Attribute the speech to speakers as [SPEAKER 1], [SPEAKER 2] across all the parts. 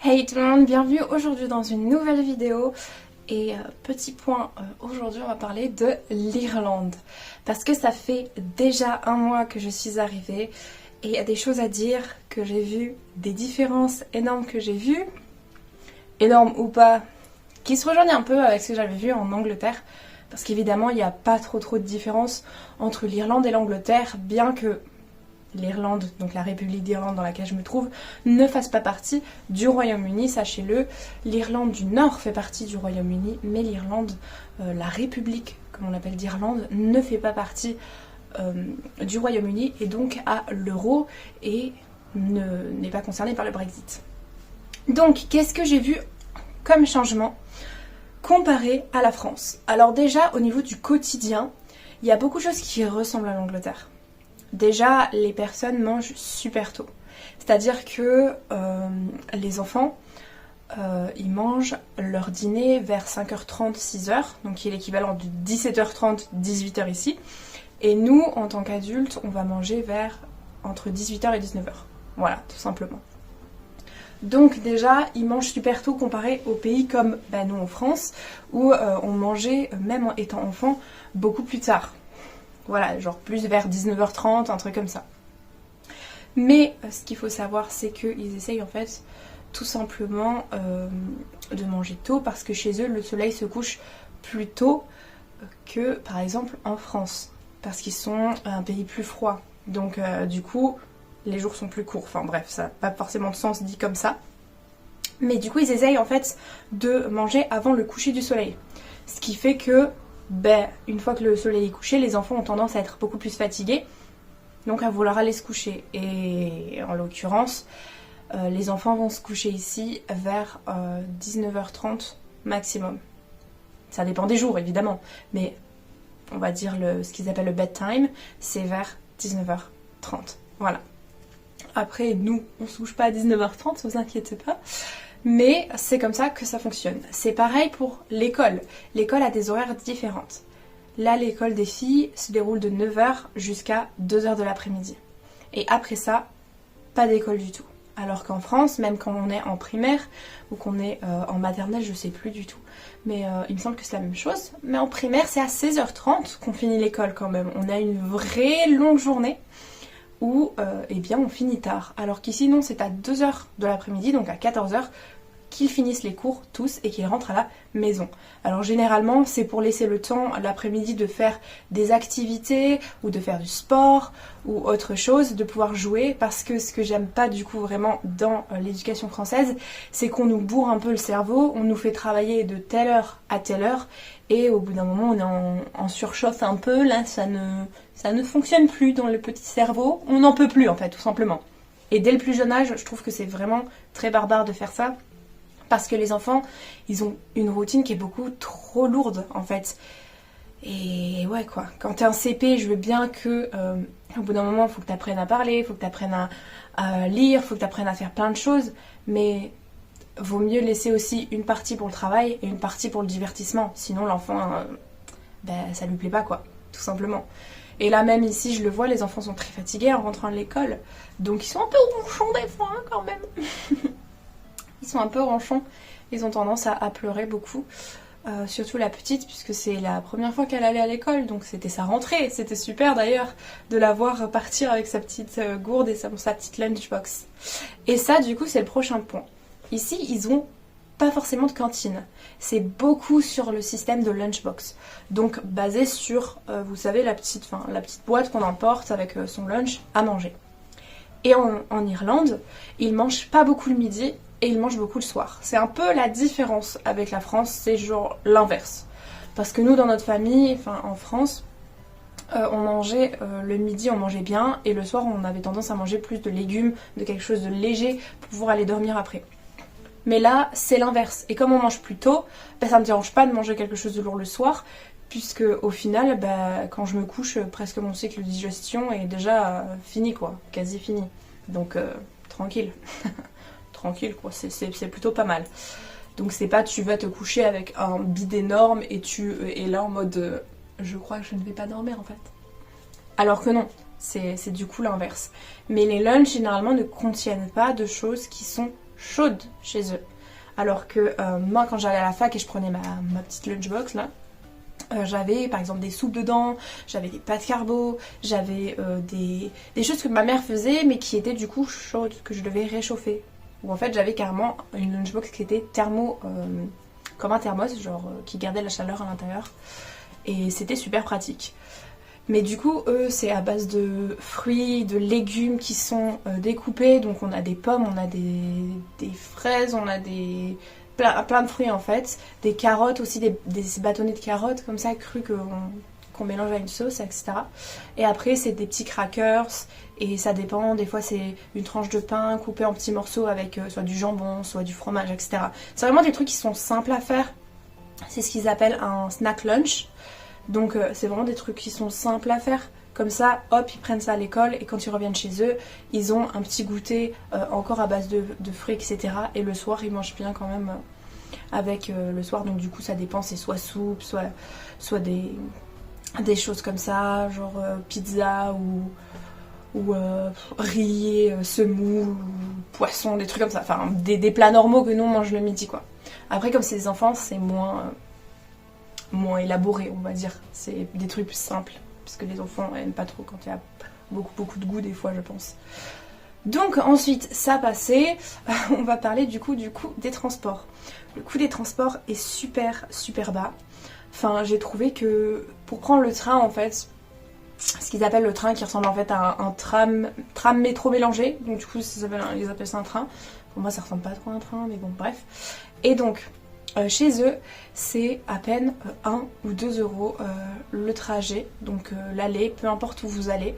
[SPEAKER 1] Hey tout le monde, bienvenue aujourd'hui dans une nouvelle vidéo. Et petit point, aujourd'hui on va parler de l'Irlande. Parce que ça fait déjà un mois que je suis arrivée et il y a des choses à dire que j'ai vues, des différences énormes que j'ai vues, énormes ou pas, qui se rejoignent un peu avec ce que j'avais vu en Angleterre. Parce qu'évidemment il n'y a pas trop de différence entre l'Irlande et l'Angleterre, bien que l'Irlande, donc la République d'Irlande dans laquelle je me trouve, ne fasse pas partie du Royaume-Uni, sachez-le. L'Irlande du Nord fait partie du Royaume-Uni, mais l'Irlande, la République, comme on l'appelle d'Irlande, ne fait pas partie du Royaume-Uni et donc a l'euro et n'est pas concernée par le Brexit. Donc, qu'est-ce que j'ai vu comme changement comparé à la France? Alors déjà, au niveau du quotidien, il y a beaucoup de choses qui ressemblent à l'Angleterre. Déjà, les personnes mangent super tôt. C'est-à-dire que les enfants, ils mangent leur dîner vers 5h30, 6h, donc qui est l'équivalent de 17h30, 18h ici. Et nous, en tant qu'adultes, on va manger vers entre 18h et 19h. Voilà, tout simplement. Donc déjà, ils mangent super tôt comparé aux pays comme nous en France, où on mangeait, même en étant enfant, beaucoup plus tard. Voilà, genre plus vers 19h30, un truc comme ça. Mais ce qu'il faut savoir, c'est qu'ils essayent en fait tout simplement de manger tôt parce que chez eux, le soleil se couche plus tôt que par exemple en France. Parce qu'ils sont un pays plus froid. Donc du coup, les jours sont plus courts. Enfin bref, ça n'a pas forcément de sens dit comme ça. Mais du coup, ils essayent en fait de manger avant le coucher du soleil. Ce qui fait que une fois que le soleil est couché, les enfants ont tendance à être beaucoup plus fatigués, donc à vouloir aller se coucher. Et en l'occurrence, les enfants vont se coucher ici vers 19h30 maximum. Ça dépend des jours évidemment, mais on va dire ce qu'ils appellent le bedtime, c'est vers 19h30. Voilà. Après, nous, on se couche pas à 19h30, ne vous inquiétez pas. Mais c'est comme ça que ça fonctionne. C'est pareil pour l'école. L'école a des horaires différentes. Là, l'école des filles se déroule de 9h jusqu'à 2h de l'après-midi. Et après ça, pas d'école du tout. Alors qu'en France, même quand on est en primaire ou qu'on est en maternelle, je sais plus du tout. Mais il me semble que c'est la même chose. Mais en primaire, c'est à 16h30 qu'on finit l'école quand même. On a une vraie longue journée où on finit tard. Alors qu'ici, non, c'est à 2h de l'après-midi, donc à 14h, qu'ils finissent les cours tous et qu'ils rentrent à la maison. Alors généralement, c'est pour laisser le temps l'après-midi de faire des activités ou de faire du sport ou autre chose, de pouvoir jouer, parce que ce que j'aime pas du coup vraiment dans l'éducation française, c'est qu'on nous bourre un peu le cerveau, on nous fait travailler de telle heure à telle heure, et au bout d'un moment on est en surchauffe un peu, là ça ne fonctionne plus dans le petit cerveau, on n'en peut plus en fait tout simplement. Et dès le plus jeune âge, je trouve que c'est vraiment très barbare de faire ça, parce que les enfants, ils ont une routine qui est beaucoup trop lourde en fait. Et ouais quoi, quand t'es un CP, je veux bien que au bout d'un moment, il faut que t'apprennes à parler, il faut que t'apprennes à lire, il faut que t'apprennes à faire plein de choses, mais vaut mieux laisser aussi une partie pour le travail et une partie pour le divertissement. Sinon l'enfant, ça lui plaît pas quoi, tout simplement. Et là même ici, je le vois, les enfants sont très fatigués en rentrant de l'école, donc ils sont un peu ronchons des fois quand même. Ils sont un peu ronchons, ils ont tendance à pleurer beaucoup, surtout la petite, puisque c'est la première fois qu'elle allait à l'école, donc c'était sa rentrée. C'était super d'ailleurs de la voir partir avec sa petite gourde et sa petite lunchbox. Et ça, du coup, c'est le prochain point. Ici, ils ont pas forcément de cantine. C'est beaucoup sur le système de lunchbox. Donc basé sur, vous savez, la petite boîte qu'on emporte avec son lunch à manger. Et en Irlande, ils mangent pas beaucoup le midi et ils mangent beaucoup le soir. C'est un peu la différence avec la France, c'est genre l'inverse. Parce que nous, dans notre famille, en France, on mangeait le midi, on mangeait bien, et le soir, on avait tendance à manger plus de légumes, de quelque chose de léger pour pouvoir aller dormir après. Mais là, c'est l'inverse. Et comme on mange plus tôt, ça ne me dérange pas de manger quelque chose de lourd le soir, puisque au final, quand je me couche, presque mon cycle de digestion est déjà fini quoi, quasi fini. Donc tranquille. Tranquille quoi, c'est plutôt pas mal. Donc c'est pas tu vas te coucher avec un bide énorme et tu es là en mode je crois que je ne vais pas dormir en fait. Alors que non, c'est du coup l'inverse. Mais les lunchs généralement ne contiennent pas de choses qui sont chaude chez eux. Alors que moi quand j'allais à la fac et je prenais ma petite lunchbox là, j'avais par exemple des soupes dedans, j'avais des pâtes carbo, j'avais des choses que ma mère faisait mais qui étaient du coup chaudes, que je devais réchauffer. Ou en fait j'avais carrément une lunchbox qui était thermo, comme un thermos, genre qui gardait la chaleur à l'intérieur. Et c'était super pratique. Mais du coup, eux, c'est à base de fruits, de légumes qui sont découpés. Donc on a des pommes, on a des fraises, on a plein de fruits en fait. Des carottes aussi, des bâtonnets de carottes comme ça, crus qu'on mélange à une sauce, etc. Et après, c'est des petits crackers. Et ça dépend, des fois c'est une tranche de pain coupée en petits morceaux avec soit du jambon, soit du fromage, etc. C'est vraiment des trucs qui sont simples à faire. C'est ce qu'ils appellent un snack lunch. Donc c'est vraiment des trucs qui sont simples à faire. Comme ça, hop, ils prennent ça à l'école et quand ils reviennent chez eux, ils ont un petit goûter encore à base de fruits, etc. Et le soir, ils mangent bien quand même avec le soir. Donc du coup, ça dépend, c'est soit soupe, soit des choses comme ça, genre pizza ou riz, semoule, ou poisson, des trucs comme ça. Enfin, des plats normaux que nous on mange le midi, quoi. Après, comme c'est des enfants, c'est moins élaboré, on va dire. C'est des trucs plus simples, parce que les enfants aiment pas trop quand il y a beaucoup de goût des fois, je pense. Donc ensuite, ça passé, on va parler du coût des transports. Le coût des transports est super bas. Enfin, j'ai trouvé que pour prendre le train, en fait, ce qu'ils appellent le train, qui ressemble en fait à un tram métro mélangé, donc du coup ils appellent ça un train. Pour moi ça ressemble pas trop à un train, mais bon bref. Et donc chez eux c'est à peine 1 ou 2 euros le trajet, donc l'aller, peu importe où vous allez.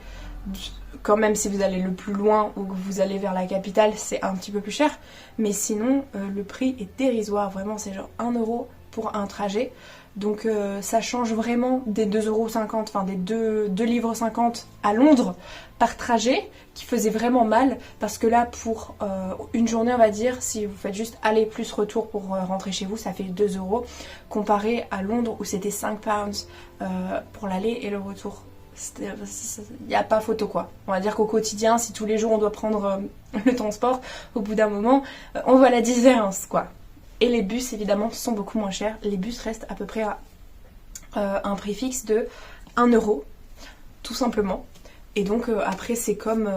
[SPEAKER 1] Quand même si vous allez le plus loin ou que vous allez vers la capitale c'est un petit peu plus cher, mais sinon le prix est dérisoire, vraiment c'est genre 1 euro pour un trajet. Donc ça change vraiment des 2,50€, enfin des 2,50 livres à Londres par trajet, qui faisait vraiment mal, parce que là pour une journée on va dire, si vous faites juste aller plus retour pour rentrer chez vous, ça fait 2 euros, comparé à Londres où c'était 5 pounds pour l'aller et le retour. Il n'y a pas photo quoi. On va dire qu'au quotidien, si tous les jours on doit prendre le transport, au bout d'un moment, on voit la différence quoi. Et les bus évidemment sont beaucoup moins chers. Les bus restent à peu près à un prix fixe de 1 euro, tout simplement. Et donc après c'est comme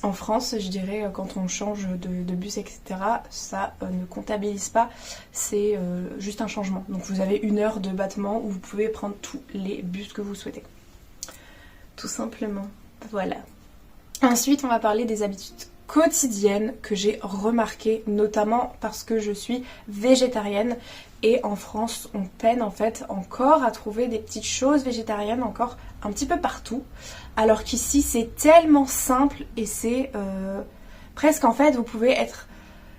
[SPEAKER 1] en France, je dirais, quand on change de bus, etc. Ça ne comptabilise pas, c'est juste un changement. Donc vous avez 1 heure de battement où vous pouvez prendre tous les bus que vous souhaitez. Tout simplement. Voilà. Ensuite, on va parler des habitudes quotidienne que j'ai remarqué, notamment parce que je suis végétarienne et en France on peine en fait encore à trouver des petites choses végétariennes encore un petit peu partout, alors qu'ici c'est tellement simple et c'est presque en fait vous pouvez être,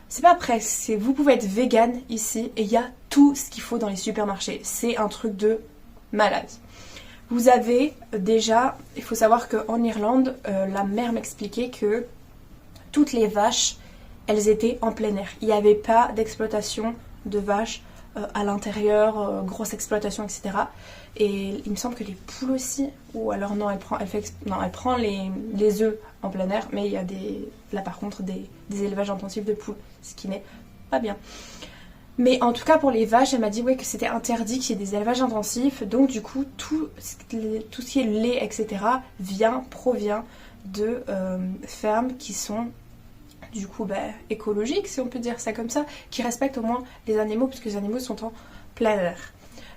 [SPEAKER 1] c'est pas presque, c'est vous pouvez être vegan ici et il y a tout ce qu'il faut dans les supermarchés, c'est un truc de malade. Vous avez déjà, il faut savoir qu'en Irlande la mère m'expliquait que toutes les vaches, elles étaient en plein air. Il n'y avait pas d'exploitation de vaches à l'intérieur, grosse exploitation, etc. Et il me semble que les poules aussi, ou alors non, elle prend les œufs en plein air, mais il y a là par contre des élevages intensifs de poules, ce qui n'est pas bien. Mais en tout cas pour les vaches, elle m'a dit ouais, que c'était interdit qu'il y ait des élevages intensifs, donc du coup tout ce qui est lait, etc. provient de fermes qui sont du coup écologiques, si on peut dire ça comme ça, qui respectent au moins les animaux, puisque les animaux sont en plein air.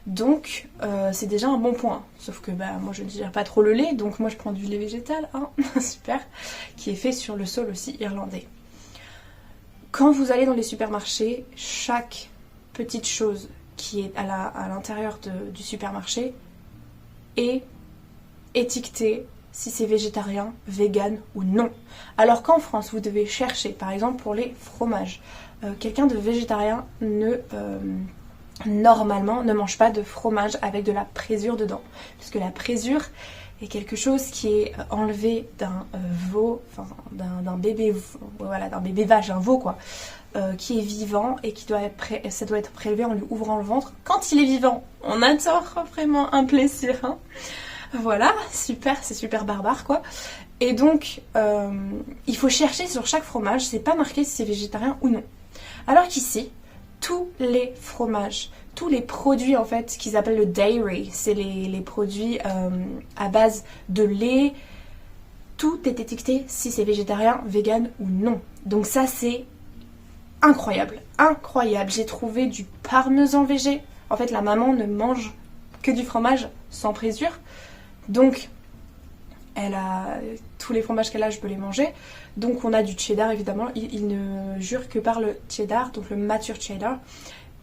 [SPEAKER 1] Donc c'est déjà un bon point, sauf que moi je ne digère pas trop le lait, donc moi je prends du lait végétal, hein, super, qui est fait sur le sol aussi irlandais. Quand vous allez dans les supermarchés, chaque petite chose qui est à l'intérieur du supermarché est étiquetée si c'est végétarien, vegan ou non. Alors qu'en France, vous devez chercher, par exemple pour les fromages, quelqu'un de végétarien normalement ne mange pas de fromage avec de la présure dedans, puisque la présure est quelque chose qui est enlevé d'un veau, enfin d'un bébé, voilà, d'un bébé vache, un veau quoi, qui est vivant et qui ça doit être prélevé en lui ouvrant le ventre. Quand il est vivant, on adore vraiment un plaisir, hein. Voilà, super, c'est super barbare quoi. Et donc, il faut chercher sur chaque fromage, c'est pas marqué si c'est végétarien ou non. Alors qu'ici, tous les fromages, tous les produits en fait qu'ils appellent le dairy, c'est les produits à base de lait, tout est étiqueté si c'est végétarien, vegan ou non. Donc ça c'est incroyable, incroyable. J'ai trouvé du parmesan végé. En fait la maman ne mange que du fromage sans présure. Donc elle a tous les fromages qu'elle a, je peux les manger. Donc on a du cheddar évidemment. Il ne jure que par le cheddar, donc le mature cheddar.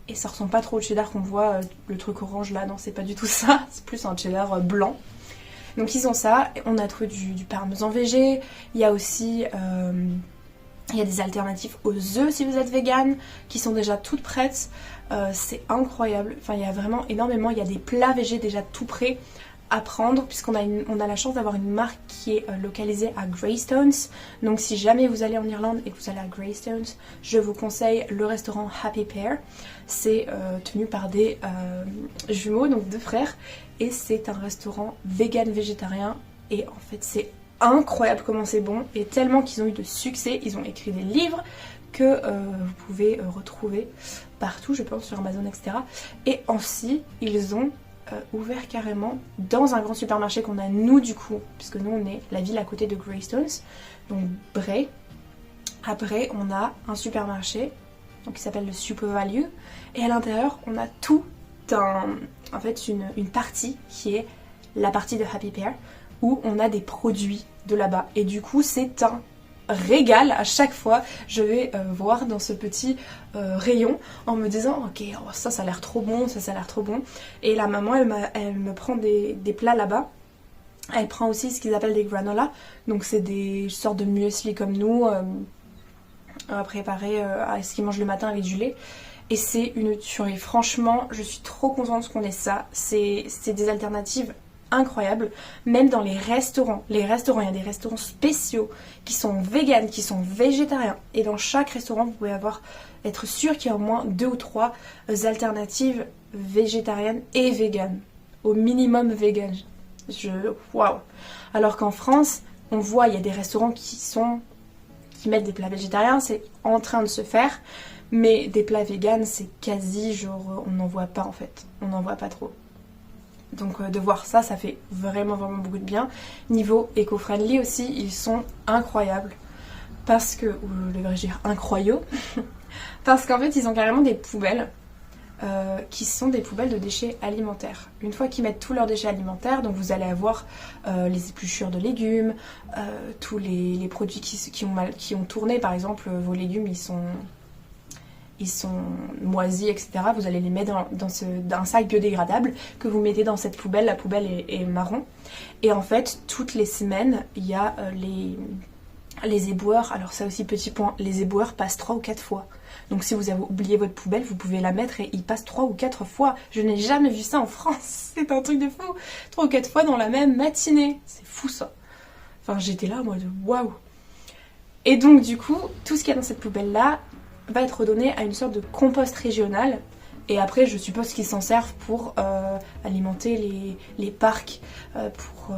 [SPEAKER 1] Et ça ressemble pas trop au cheddar qu'on voit, le truc orange là, non c'est pas du tout ça. C'est plus un cheddar blanc. Donc ils ont ça. On a trouvé du parmesan végé. Il y a aussi il y a des alternatives aux œufs si vous êtes vegan, qui sont déjà toutes prêtes. C'est incroyable. Enfin il y a vraiment énormément. Il y a des plats végés déjà tout prêts à prendre, puisqu'on a la chance d'avoir une marque qui est localisée à Greystones. Donc si jamais vous allez en Irlande et que vous allez à Greystones, je vous conseille le restaurant Happy Pear. C'est tenu par des jumeaux, donc deux frères, et c'est un restaurant vegan végétarien, et en fait c'est incroyable comment c'est bon, et tellement qu'ils ont eu de succès, ils ont écrit des livres que vous pouvez retrouver partout, je pense sur Amazon, etc. Et aussi ils ont ouvert carrément dans un grand supermarché qu'on a nous du coup, puisque nous on est la ville à côté de Greystones, donc Bray. Après on a un supermarché donc qui s'appelle le Super Value, et à l'intérieur on a tout en fait une partie qui est la partie de Happy Pear où on a des produits de là-bas, et du coup c'est un régal à chaque fois. Je vais voir dans ce petit rayon en me disant ok, oh, ça a l'air trop bon, ça a l'air trop bon. Et la maman elle me prend des plats là-bas. Elle prend aussi ce qu'ils appellent des granola, donc c'est des sortes de muesli comme nous préparés à ce qu'ils mangent le matin avec du lait. Et c'est une tuerie, franchement je suis trop contente qu'on ait ça. C'est des alternatives incroyable, même dans les restaurants. Il y a des restaurants spéciaux qui sont véganes, qui sont végétariens, et dans chaque restaurant vous pouvez être sûr qu'il y a au moins 2 ou 3 alternatives végétariennes et véganes, au minimum vegan. Waouh. Alors qu'en France on voit il y a des restaurants qui mettent des plats végétariens, c'est en train de se faire, mais des plats véganes c'est quasi genre on n'en voit pas en fait, on n'en voit pas trop. Donc de voir ça, ça fait vraiment beaucoup de bien. Niveau éco-friendly aussi, ils sont incroyables. Parce que, ou devrais-je dire incroyaux, parce qu'en fait ils ont carrément des poubelles qui sont des poubelles de déchets alimentaires. Une fois qu'ils mettent tous leurs déchets alimentaires, donc vous allez avoir les épluchures de légumes, tous les produits qui ont tourné, par exemple vos légumes ils sont moisis, etc. Vous allez les mettre dans un sac biodégradable que vous mettez dans cette poubelle. La poubelle est marron. Et en fait, toutes les semaines, il y a les éboueurs. Alors ça aussi, petit point, les éboueurs passent 3 ou 4 fois. Donc si vous avez oublié votre poubelle, vous pouvez la mettre et ils passent 3 ou 4 fois. Je n'ai jamais vu ça en France. C'est un truc de fou. 3 ou 4 fois dans la même matinée. C'est fou ça. Enfin, j'étais là en mode waouh. Et donc du coup, tout ce qu'il y a dans cette poubelle-là va être redonné à une sorte de compost régional, et après je suppose qu'ils s'en servent pour alimenter les parcs, pour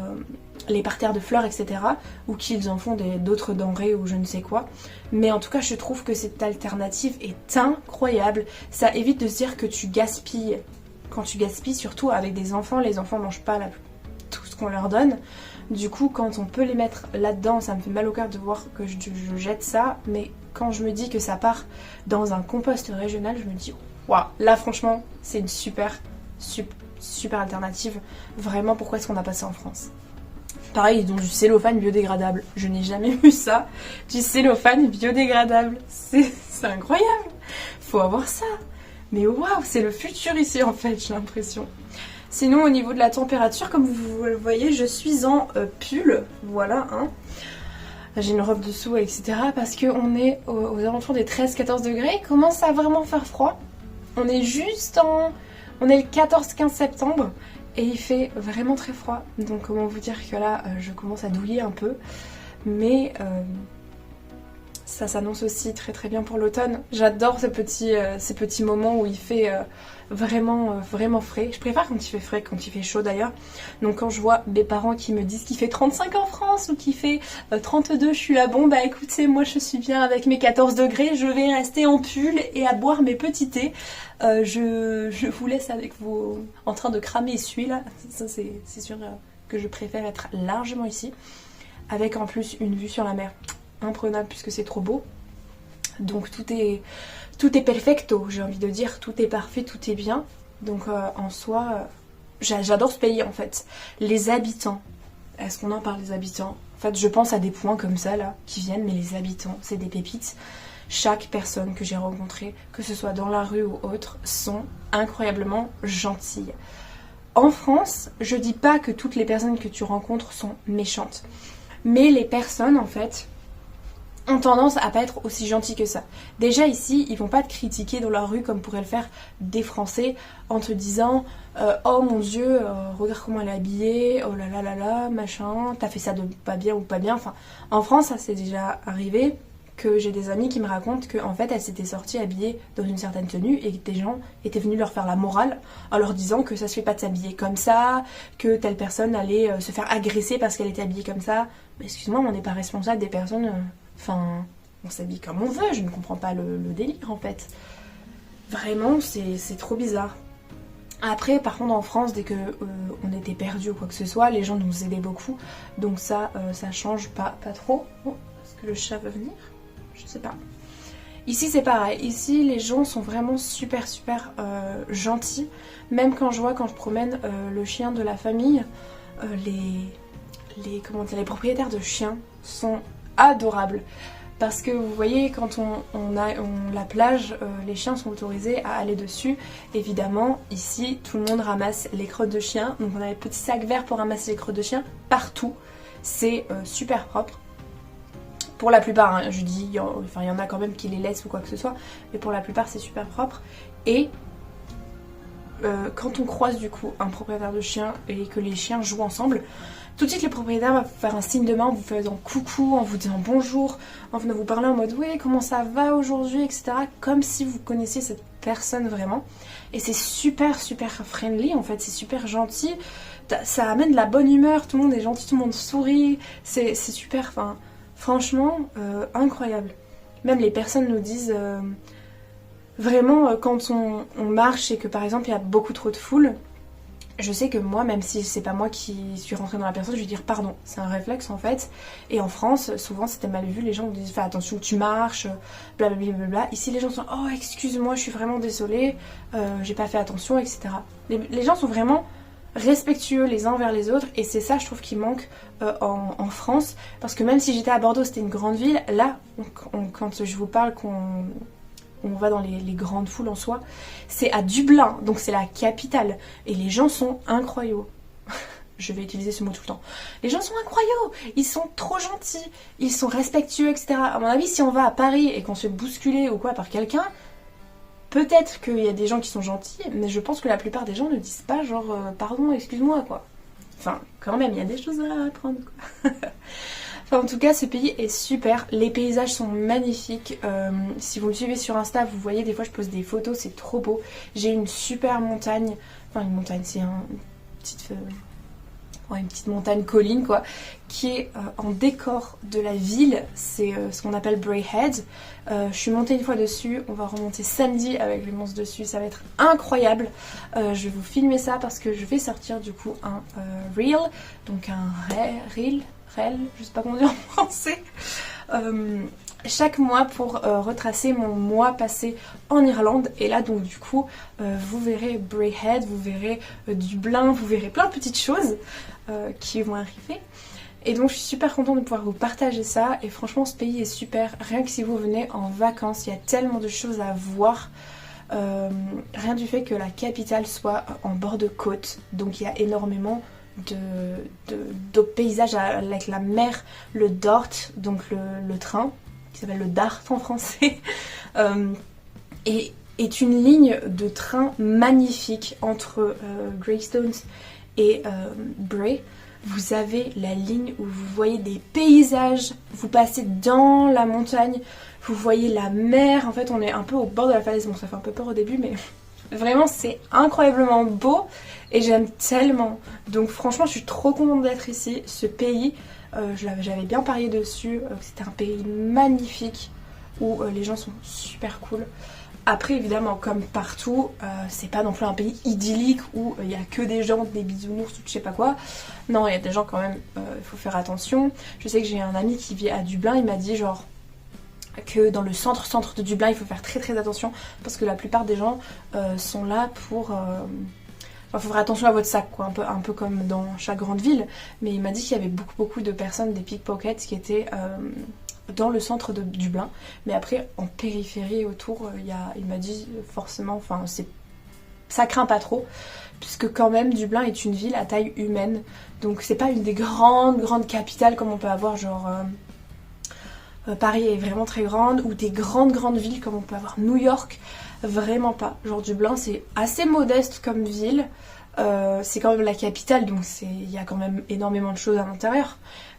[SPEAKER 1] les parterres de fleurs, etc., ou qu'ils en font d'autres denrées ou je ne sais quoi. Mais en tout cas je trouve que cette alternative est incroyable. Ça évite de se dire que tu gaspilles. Quand tu gaspilles, surtout avec des enfants, les enfants mangent pas tout ce qu'on leur donne. Du coup, quand on peut les mettre là-dedans, ça me fait mal au cœur de voir que je jette ça. Mais quand je me dis que ça part dans un compost régional, je me dis waouh, là franchement, c'est une super alternative. Vraiment, pourquoi est-ce qu'on n'a pas ça en France? Pareil, ils ont du cellophane biodégradable. Je n'ai jamais vu ça. Du cellophane biodégradable. C'est incroyable. Faut avoir ça. Mais waouh, c'est le futur ici en fait, j'ai l'impression. Sinon au niveau de la température, comme vous le voyez, je suis en pull, voilà, hein. J'ai une robe dessous, etc. parce qu'on est aux alentours des 13-14 degrés, il commence à vraiment faire froid. On est on est le 14-15 septembre et il fait vraiment très froid. Donc comment vous dire que là, je commence à douiller un peu. Mais ça s'annonce aussi très très bien pour l'automne. J'adore ces petits moments où il fait vraiment frais. Je préfère quand il fait frais, quand il fait chaud d'ailleurs. Donc quand je vois mes parents qui me disent qu'il fait 35 en France ou qu'il fait 32, je suis là, bon bah écoutez, moi je suis bien avec mes 14 degrés, je vais rester en pull et à boire mes petits thés. Je vous laisse avec vous en train de cramer celui là. Ça c'est sûr que je préfère être largement ici. Avec en plus une vue sur la mer imprenable puisque c'est trop beau. Donc tout est perfecto, j'ai envie de dire, tout est parfait, tout est bien. Donc en soi, j'adore ce pays en fait. Les habitants, est-ce qu'on en parle des habitants? En fait, je pense à des points comme ça là qui viennent, mais les habitants, c'est des pépites. Chaque personne que j'ai rencontrée, que ce soit dans la rue ou autre, sont incroyablement gentilles. En France, je dis pas que toutes les personnes que tu rencontres sont méchantes. Mais les personnes, en fait, ont tendance à pas être aussi gentilles que ça. Déjà ici, ils vont pas te critiquer dans la rue comme pourraient le faire des Français en te disant oh mon Dieu, regarde comment elle est habillée, oh là, machin, t'as fait ça de pas bien ou pas bien. Enfin, en France, ça s'est déjà arrivé que j'ai des amis qui me racontent qu'en fait, elles s'étaient sorties habillées dans une certaine tenue et que des gens étaient venus leur faire la morale en leur disant que ça se fait pas de s'habiller comme ça, que telle personne allait se faire agresser parce qu'elle était habillée comme ça. Mais excuse-moi, mais on n'est pas responsable des personnes... Enfin, on s'habille comme on veut, je ne comprends pas le délire en fait. Vraiment, c'est trop bizarre. Après, par contre, en France, dès que on était perdu ou quoi que ce soit, les gens nous aidaient beaucoup. Donc ça change pas trop. Oh, est-ce que le chat va venir? Je sais pas. Ici, c'est pareil. Ici, les gens sont vraiment super gentils. Même quand je promène le chien de la famille, les propriétaires de chiens sont adorables. Parce que vous voyez, quand on a la plage, les chiens sont autorisés à aller dessus. Évidemment, ici, tout le monde ramasse les crottes de chiens. Donc on a les petits sacs verts pour ramasser les crottes de chiens partout. C'est super propre. Pour la plupart, hein, je dis, il y en a quand même qui les laissent ou quoi que ce soit. Mais pour la plupart, c'est super propre. Et quand on croise du coup un propriétaire de chien et que les chiens jouent ensemble, tout de suite les propriétaires vont faire un signe de main en vous faisant coucou, en vous disant bonjour, en venant vous parler en mode oui comment ça va aujourd'hui, etc. Comme si vous connaissiez cette personne vraiment. Et c'est super friendly en fait, c'est super gentil, ça amène de la bonne humeur, tout le monde est gentil, tout le monde sourit, c'est super, enfin franchement incroyable. Même les personnes nous disent... Vraiment, quand on marche et que par exemple il y a beaucoup trop de foule, je sais que moi, même si c'est pas moi qui suis rentrée dans la personne, je vais dire pardon. C'est un réflexe en fait. Et en France, souvent c'était mal vu, les gens disent fais attention où tu marches, blablabla. Ici les gens sont oh excuse-moi, je suis vraiment désolée, j'ai pas fait attention, etc. Les gens sont vraiment respectueux les uns envers les autres et c'est ça je trouve qui manque en France. Parce que même si j'étais à Bordeaux, c'était une grande ville, là, quand je vous parle on va dans les grandes foules en soi, c'est à Dublin, donc c'est la capitale. Et les gens sont incroyables. Je vais utiliser ce mot tout le temps. Les gens sont incroyables, ils sont trop gentils, ils sont respectueux, etc. À mon avis, si on va à Paris et qu'on se fait bousculer ou quoi par quelqu'un, peut-être qu'il y a des gens qui sont gentils, mais je pense que la plupart des gens ne disent pas genre pardon, excuse-moi quoi. Enfin, quand même, il y a des choses à apprendre quoi. En tout cas, ce pays est super, les paysages sont magnifiques, si vous me suivez sur Insta, vous voyez des fois je pose des photos, c'est trop beau. J'ai une super montagne, enfin une montagne, c'est une petite montagne colline quoi, qui est en décor de la ville, c'est ce qu'on appelle Bray Head. Je suis montée une fois dessus, on va remonter samedi avec les monstres dessus, ça va être incroyable. Je vais vous filmer ça parce que je vais sortir du coup un reel, donc un reel, je sais pas comment dire en français, chaque mois pour retracer mon mois passé en Irlande. Et là donc du coup vous verrez Bray Head, vous verrez Dublin, vous verrez plein de petites choses qui vont arriver. Et donc je suis super contente de pouvoir vous partager ça. Et franchement ce pays est super, rien que si vous venez en vacances, il y a tellement de choses à voir. Rien du fait que la capitale soit en bord de côte, donc il y a énormément de paysages avec la mer, le Dart, donc le train qui s'appelle le Dart en français, et est une ligne de train magnifique entre Greystones et Bray, vous avez la ligne où vous voyez des paysages, vous passez dans la montagne, vous voyez la mer, en fait on est un peu au bord de la falaise, bon ça fait un peu peur au début mais vraiment c'est incroyablement beau et j'aime tellement. Donc franchement je suis trop contente d'être ici, ce pays, j'avais bien parié dessus, c'était un pays magnifique où les gens sont super cool. Après évidemment comme partout, c'est pas non plus un pays idyllique où il y a que des gens, des bisounours ou je sais pas quoi. Non, il y a des gens quand même, il faut faire attention. Je sais que j'ai un ami qui vit à Dublin, il m'a dit genre que dans le centre de Dublin il faut faire très très attention parce que la plupart des gens sont là pour... Enfin, faut faire attention à votre sac quoi, un peu comme dans chaque grande ville. Mais il m'a dit qu'il y avait beaucoup de personnes, des pickpockets qui étaient... dans le centre de Dublin, mais après en périphérie autour, il m'a dit forcément, enfin ça craint pas trop, puisque quand même Dublin est une ville à taille humaine, donc c'est pas une des grandes capitales comme on peut avoir genre Paris est vraiment très grande, ou des grandes villes comme on peut avoir New York, vraiment pas. Genre Dublin c'est assez modeste comme ville, c'est quand même la capitale, donc il y a quand même énormément de choses à l'intérieur,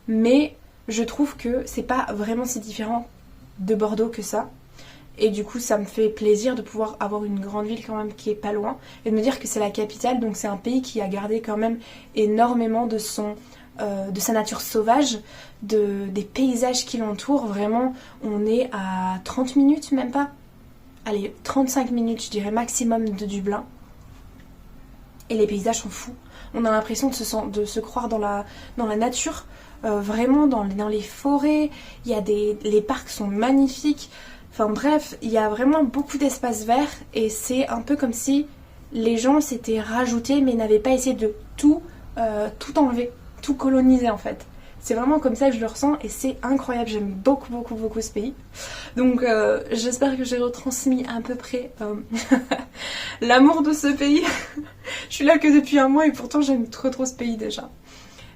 [SPEAKER 1] mais je trouve que c'est pas vraiment si différent de Bordeaux que ça. Et du coup ça me fait plaisir de pouvoir avoir une grande ville quand même qui est pas loin. Et de me dire que c'est la capitale, donc c'est un pays qui a gardé quand même énormément de sa nature sauvage, des paysages qui l'entourent. Vraiment, on est à 30 minutes, même pas. Allez, 35 minutes je dirais maximum de Dublin. Et les paysages sont fous. On a l'impression de se croire dans la nature. Vraiment dans les forêts, les parcs sont magnifiques, enfin bref, il y a vraiment beaucoup d'espaces verts et c'est un peu comme si les gens s'étaient rajoutés mais n'avaient pas essayé de tout enlever, tout coloniser en fait. C'est vraiment comme ça que je le ressens et c'est incroyable, j'aime beaucoup ce pays. Donc j'espère que j'ai retransmis à peu près l'amour de ce pays. Je suis là que depuis un mois et pourtant j'aime trop ce pays déjà.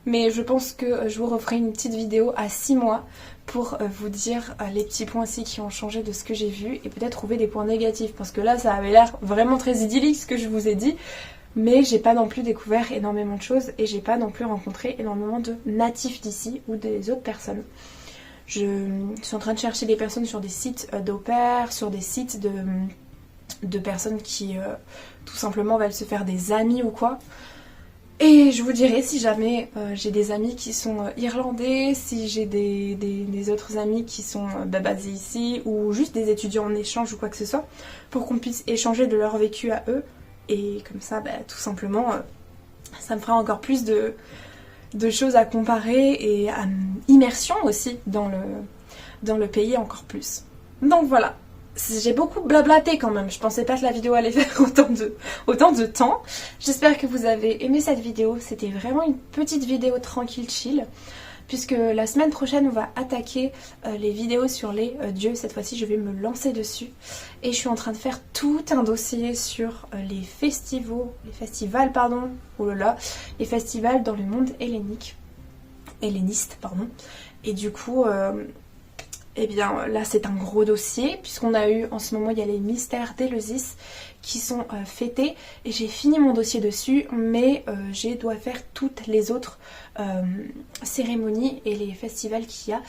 [SPEAKER 1] Mais je pense que je vous referai une petite vidéo à 6 mois pour vous dire les petits points aussi qui ont changé de ce que j'ai vu et peut-être trouver des points négatifs parce que là ça avait l'air vraiment très idyllique ce que je vous ai dit, mais j'ai pas non plus découvert énormément de choses et j'ai pas non plus rencontré énormément de natifs d'ici ou des autres personnes. Je suis en train de chercher des personnes sur des sites d'au pair, sur des sites de personnes qui tout simplement veulent se faire des amis ou quoi. Et je vous dirai si jamais j'ai des amis qui sont irlandais, si j'ai des autres amis qui sont basés ici ou juste des étudiants en échange ou quoi que ce soit pour qu'on puisse échanger de leur vécu à eux et comme ça tout simplement ça me fera encore plus de choses à comparer et à immersion aussi dans le pays encore plus. Donc voilà. J'ai beaucoup blablaté quand même, je pensais pas que la vidéo allait faire autant de temps. J'espère que vous avez aimé cette vidéo, c'était vraiment une petite vidéo tranquille chill. Puisque la semaine prochaine on va attaquer les vidéos sur les dieux, cette fois-ci je vais me lancer dessus. Et je suis en train de faire tout un dossier sur les festivals dans le monde helléniste. Et du coup... Eh bien là c'est un gros dossier puisqu'on a eu en ce moment il y a les mystères d'Éleusis qui sont fêtés et j'ai fini mon dossier dessus mais je dois faire toutes les autres cérémonies et les festivals qu'il y a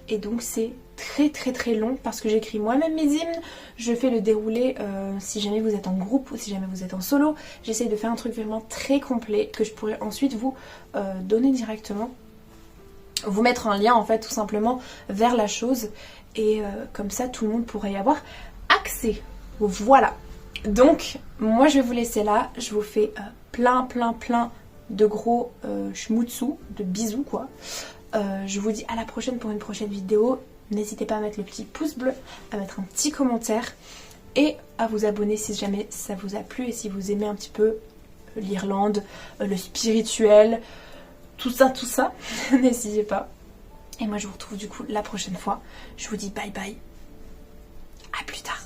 [SPEAKER 1] et donc c'est très long parce que j'écris moi-même mes hymnes, je fais le déroulé si jamais vous êtes en groupe ou si jamais vous êtes en solo, j'essaye de faire un truc vraiment très complet que je pourrais ensuite vous donner directement. Vous mettre un lien en fait tout simplement vers la chose et comme ça tout le monde pourrait y avoir accès. Voilà. Donc moi je vais vous laisser là. Je vous fais plein de gros schmoutsous, de bisous quoi. Je vous dis à la prochaine pour une prochaine vidéo. N'hésitez pas à mettre le petit pouce bleu, à mettre un petit commentaire et à vous abonner si jamais ça vous a plu et si vous aimez un petit peu l'Irlande, le spirituel, tout ça, n'hésitez pas. Et moi je vous retrouve du coup la prochaine fois. Je vous dis bye bye. À plus tard.